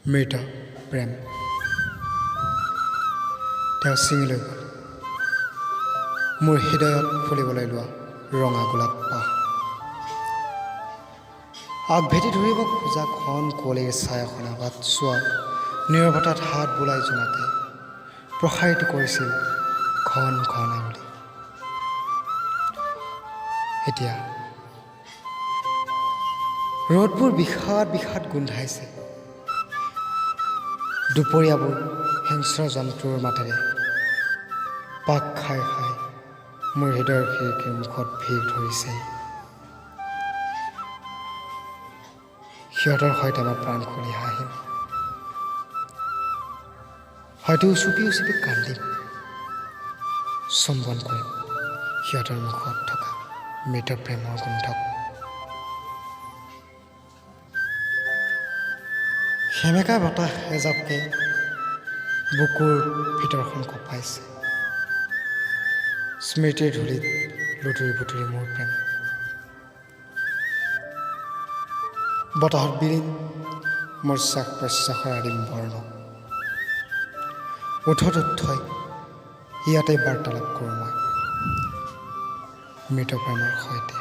মৃত প্ৰেম তেওঁ ছিঙি লৈ গ'ল মোৰ হৃদয়ত ফুলিবলৈ লোৱা ৰঙা গোলাপ পাহ আগভেটি ধৰিব খোজা ঘন কুঁৱলীৰ ছায়াখন আবাত চোৱা নীৰৱতাত হাত বোলাই জোনাকে প্ৰসাৰিত কৰিছিল ঘন ঘন আঙুলি এতিয়া ৰ'দবোৰ বিষাদ বিষাদ গোন্ধাইছে দুপৰীয়াবোৰ হিংস্ৰ জন্তুৰ মাতেৰে পাক খাই খাই মোৰ হৃদয়ৰ খিৰিকীৰ মুখত ভিৰ ধৰিছে সিহঁতৰ সৈতে মই প্ৰাণ খুলি হাঁহিম হয়তো উচুপি উচুপি কান্দিম চুম্বন কৰিম সিহঁতৰ মুখত থকা মৃত প্ৰেমৰ গোন্ধক সেমেকা বতাহ এজাপকে বুকুৰ ভিতৰখন কঁপাইছে স্মৃতিৰ ধূলিত লুতুৰি পুতুৰি মোৰ প্ৰেম বতাহত বিলীন মোৰ শ্বাস প্ৰশ্বাসৰ আদিম বৰ্ণ ওঠত উঠৈ ইয়াতে বাৰ্তালাপ কৰোঁ মই মৃত প্ৰেমৰ সৈতে